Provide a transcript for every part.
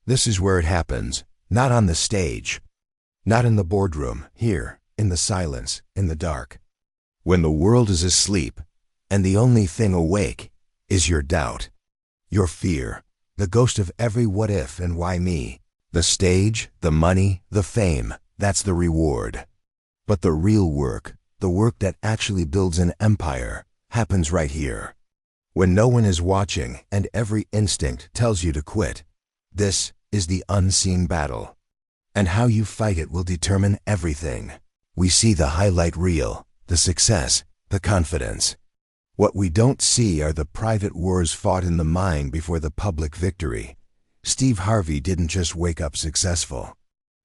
This is where it happens, not on the stage, not in the boardroom, here, in the silence, in the dark. When the world is asleep, and the only thing awake is your doubt, your fear, the ghost of every what if and why me. The stage, the money, the fame, that's the reward. But the real work, the work that actually builds an empire, happens right here. When no one is watching and every instinct tells you to quit. This is the unseen battle. And how you fight it will determine everything. We see the highlight reel, the success, the confidence. What we don't see are the private wars fought in the mind before the public victory. Steve Harvey didn't just wake up successful.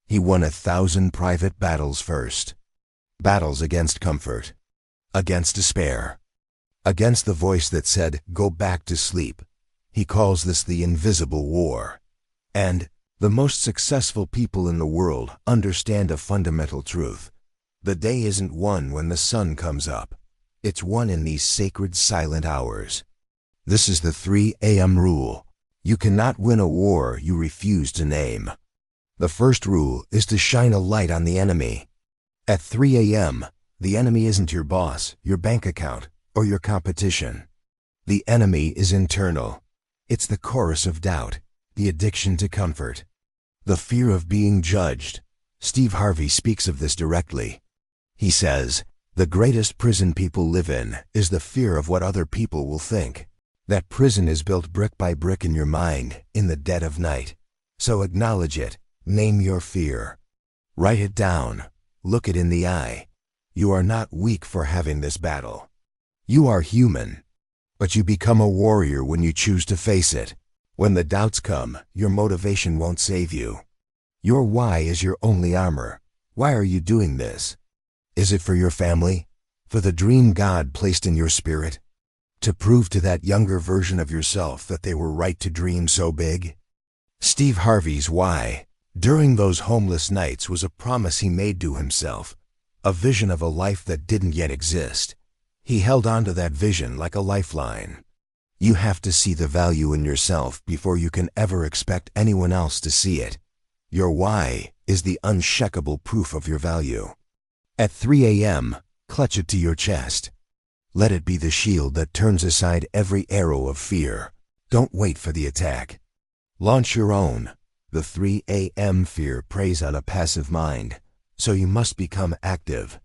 He won 1,000 private battles first. Battles against comfort, against despair, against the voice that said, "Go back to sleep." He calls this the invisible war. And the most successful people in the world understand a fundamental truth. The day isn't won when the sun comes up. It's won in these sacred silent hours. This is the 3 a.m. rule. You cannot win a war you refuse to name. The first rule is to shine a light on the enemy. At 3 a.m., the enemy isn't your boss, your bank account, or your competition. The enemy is internal. It's the chorus of doubt, the addiction to comfort, the fear of being judged. Steve Harvey speaks of this directly. He says, "The greatest prison people live in is the fear of what other people will think." That prison is built brick by brick in your mind, in the dead of night. So acknowledge it, name your fear. Write it down, look it in the eye. You are not weak for having this battle. You are human. But you become a warrior when you choose to face it. When the doubts come, your motivation won't save you. Your why is your only armor. Why are you doing this? Is it for your family? For the dream God placed in your spirit? To prove to that younger version of yourself that they were right to dream so big? Steve Harvey's why, during those homeless nights, was a promise he made to himself, a vision of a life that didn't yet exist. He held on to that vision like a lifeline. You have to see the value in yourself before you can ever expect anyone else to see it. Your why is the unshakable proof of your value. At 3 a.m., clutch it to your chest. Let it be the shield that turns aside every arrow of fear. Don't wait for the attack. Launch your own. The 3 a.m. fear preys on a passive mind, so you must become active.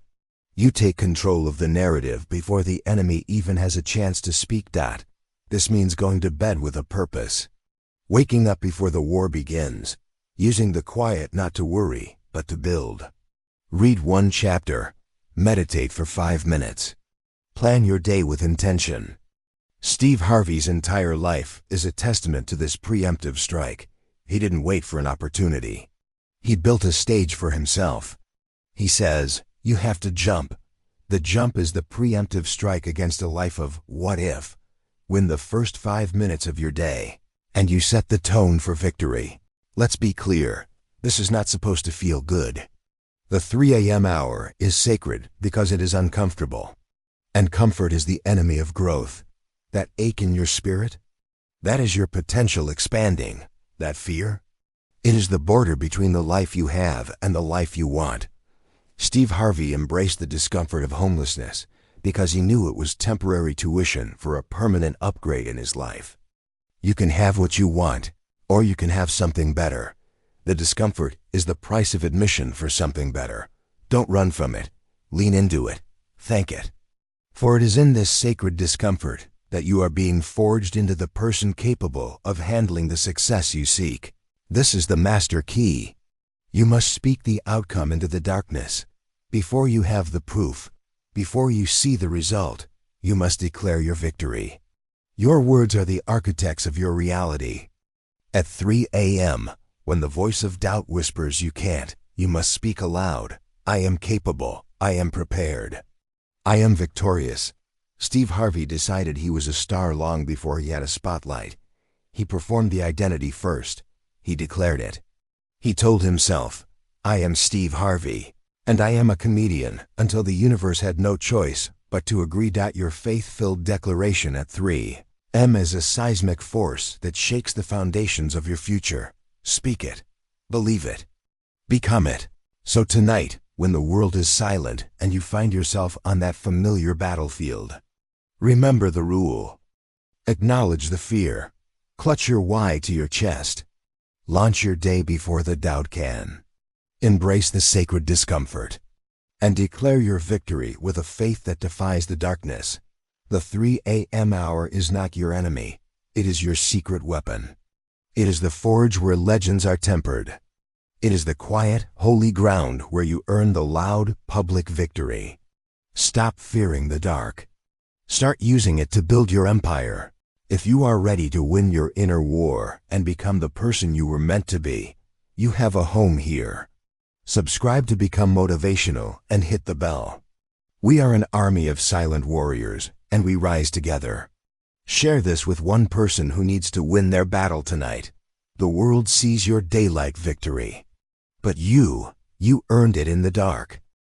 You take control of the narrative before the enemy even has a chance to speak. This means going to bed with a purpose. Waking up before the war begins. Using the quiet not to worry, but to build. Read 1 chapter. Meditate for 5 minutes. Plan your day with intention. Steve Harvey's entire life is a testament to this preemptive strike. He didn't wait for an opportunity. He built a stage for himself. He says, you have to jump. The jump is the preemptive strike against a life of what if. Win the first 5 minutes of your day, and you set the tone for victory. Let's be clear, this is not supposed to feel good. The 3 a.m. hour is sacred because it is uncomfortable. And comfort is the enemy of growth. That ache in your spirit, that is your potential expanding. That fear, it is the border between the life you have and the life you want. Steve Harvey embraced the discomfort of homelessness because he knew it was temporary tuition for a permanent upgrade in his life. You can have what you want, or you can have something better. The discomfort is the price of admission for something better. Don't run from it. Lean into it. Thank it. For it is in this sacred discomfort that you are being forged into the person capable of handling the success you seek. This is the master key. You must speak the outcome into the darkness. Before you have the proof, before you see the result, you must declare your victory. Your words are the architects of your reality. At 3 a.m., when the voice of doubt whispers you can't, you must speak aloud. I am capable. I am prepared. I am victorious. Steve Harvey decided he was a star long before he had a spotlight. He performed the identity first. He declared it. He told himself, I am Steve Harvey, and I am a comedian, until the universe had no choice but to agree. Your faith-filled declaration at 3 a.m. is a seismic force that shakes the foundations of your future. Speak it. Believe it. Become it. So tonight, when the world is silent and you find yourself on that familiar battlefield, remember the rule. Acknowledge the fear. Clutch your why to your chest. Launch your day before the doubt can. Embrace the sacred discomfort. And declare your victory with a faith that defies the darkness. The 3 a.m. hour is not your enemy. It is your secret weapon. It is the forge where legends are tempered. It is the quiet, holy ground where you earn the loud, public victory. Stop fearing the dark. Start using it to build your empire. If you are ready to win your inner war and become the person you were meant to be, you have a home here. Subscribe to become motivational and hit the bell. We are an army of silent warriors, and we rise together. Share this with one person who needs to win their battle tonight. The world sees your daylight victory. But you earned it in the dark.